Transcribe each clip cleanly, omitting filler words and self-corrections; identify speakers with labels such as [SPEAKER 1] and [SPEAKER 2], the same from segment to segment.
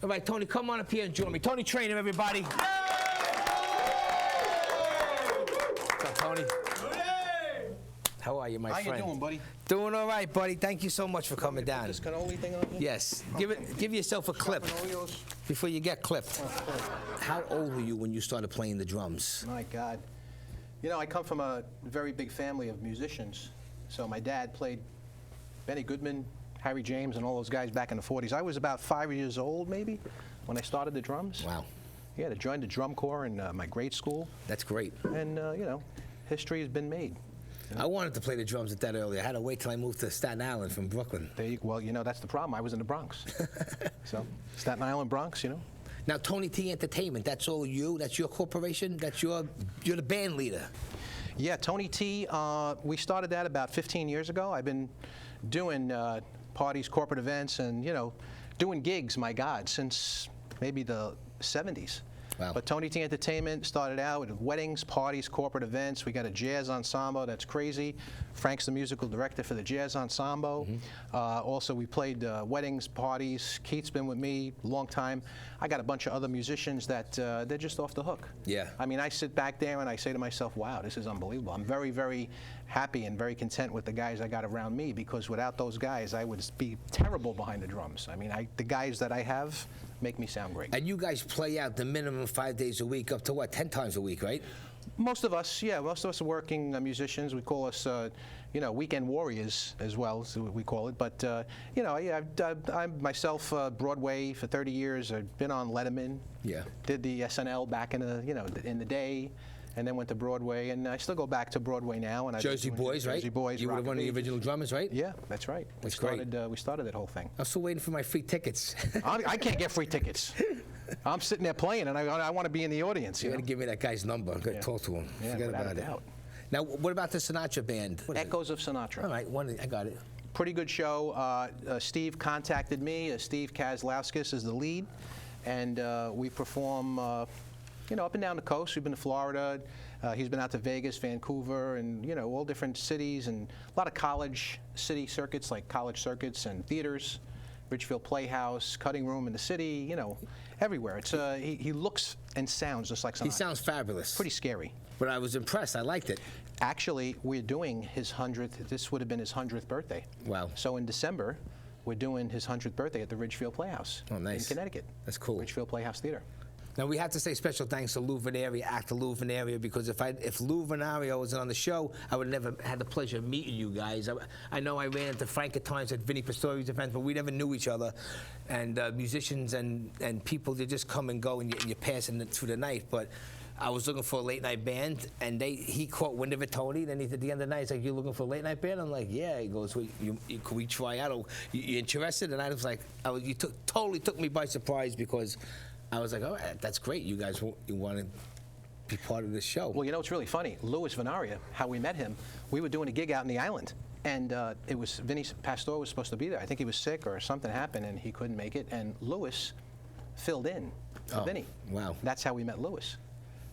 [SPEAKER 1] All right, Tony, come on up here and join me. Tony Traina, everybody. What's up, Tony? How are you, my friend?
[SPEAKER 2] How you doing, buddy?
[SPEAKER 1] Doing all right, buddy. Thank you so much for coming down.
[SPEAKER 2] Put this cannoli thing on here?
[SPEAKER 1] Yes. Give yourself a clip before you get clipped. How old were you when you started playing the drums?
[SPEAKER 2] My God. You know, I come from a very big family of musicians. So my dad played Benny Goodman, Harry James, and all those guys back in the 40s. I was about 5 years old, maybe, when I started the drums.
[SPEAKER 1] Wow.
[SPEAKER 2] Yeah, I joined the drum corps in my grade school.
[SPEAKER 1] That's great.
[SPEAKER 2] And, you know, history has been made.
[SPEAKER 1] I wanted to play the drums at that early. I had to wait till I moved to Staten Island from Brooklyn.
[SPEAKER 2] Well, you know, that's the problem. I was in the Bronx. So, Staten Island, Bronx, you know.
[SPEAKER 1] Now, Tony T Entertainment, that's all you? That's your corporation? You're the band leader?
[SPEAKER 2] Yeah, Tony T, we started that about 15 years ago. I've been doing parties, corporate events, and, you know, doing gigs, my God, since maybe the 70s.
[SPEAKER 1] Wow.
[SPEAKER 2] But Tony T Entertainment started out with weddings, parties, corporate events. We got a jazz ensemble that's crazy. Frank's the musical director for the jazz ensemble. Also, we played weddings, parties. Keith's been with me a long time. I got a bunch of other musicians that they're just off the hook.
[SPEAKER 1] Yeah.
[SPEAKER 2] I mean, I sit back there and I say to myself, wow, this is unbelievable. I'm very, very happy and very content with the guys I got around me, because without those guys, I would be terrible behind the drums. I mean, the guys that I have make me sound great.
[SPEAKER 1] And you guys play out the minimum 5 days a week, up to what, 10 times a week, right?
[SPEAKER 2] Most of us, yeah, most of us are working musicians. We call us, you know, weekend warriors as well, is what we call it. But, you know, yeah, I'm myself Broadway for 30 years. I've been on Letterman. Yeah. Did the SNL back in the, you know, in the day, and then went to Broadway, and I still go back to Broadway now. And
[SPEAKER 1] Jersey Boys, right?
[SPEAKER 2] Jersey Boys.
[SPEAKER 1] You were one of the original drummers, right?
[SPEAKER 2] Yeah, that's right.
[SPEAKER 1] That's great.
[SPEAKER 2] We started that whole thing.
[SPEAKER 1] I'm still waiting for my free tickets.
[SPEAKER 2] I can't get free tickets. I'm sitting there playing, and I want to be in the audience.
[SPEAKER 1] You got to give me that guy's number. I'm going to talk to him.
[SPEAKER 2] Yeah,
[SPEAKER 1] forget about it. Now, what about the Sinatra band?
[SPEAKER 2] Echoes of Sinatra.
[SPEAKER 1] All right, I got it.
[SPEAKER 2] Pretty good show. Steve contacted me. Steve Kazlauskas is the lead, and we perform, you know, up and down the coast. We've been to Florida. He's been out to Vegas, Vancouver, and, you know, all different cities, and a lot of college city circuits, like college circuits and theaters. Ridgefield Playhouse, Cutting Room in the city, you know, everywhere. It's he looks and sounds just like Sinatra.
[SPEAKER 1] He sounds fabulous.
[SPEAKER 2] Pretty scary.
[SPEAKER 1] But I was impressed. I liked it.
[SPEAKER 2] Actually, we're doing his 100th. This would have been his 100th birthday. Wow. So in December, we're doing his 100th birthday at the Ridgefield Playhouse.
[SPEAKER 1] Oh, nice.
[SPEAKER 2] In Connecticut.
[SPEAKER 1] That's cool.
[SPEAKER 2] Ridgefield Playhouse Theater.
[SPEAKER 1] Now, we have to say special thanks to Lou Venaria, actor Lou Venaria, because if Lou Venaria wasn't on the show, I would have never had the pleasure of meeting you guys. I know I ran into Frank at times at Vinnie Pastori's events, but we never knew each other. And musicians and people, they just come and go, and you're passing through the night. But I was looking for a late-night band, and he caught wind of it, Tony. Then at the end of the night, he's like, "You looking for a late-night band?" I'm like, "Yeah." He goes, "Well, could we try out? Or, you interested?" And I was like, "You totally took me by surprise," because I was like, "All right, that's great. You guys want to be part of this show."
[SPEAKER 2] Well, you know, it's really funny. Louis Venaria, how we met him, we were doing a gig out in the island, and it was Vinnie Pastor was supposed to be there. I think he was sick or something happened, and he couldn't make it, and Louis filled in for Vinnie.
[SPEAKER 1] Wow.
[SPEAKER 2] That's how we met Louis.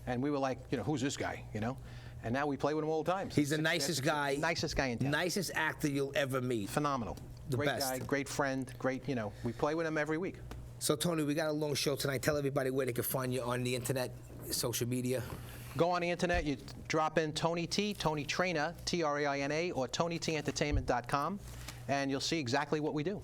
[SPEAKER 2] And we were like, you know, who's this guy, you know? And now we play with him all the time.
[SPEAKER 1] He's the nicest guy.
[SPEAKER 2] Nicest guy in town.
[SPEAKER 1] Nicest actor you'll ever meet.
[SPEAKER 2] Phenomenal. Great guy, great friend, great, you know, we play with him every week.
[SPEAKER 1] So, Tony, we got a long show tonight. Tell everybody where they can find you on the internet, social media.
[SPEAKER 2] Go on the internet, you drop in Tony T, Tony Traina, Traina, or TonyTentertainment.com, and you'll see exactly what we do.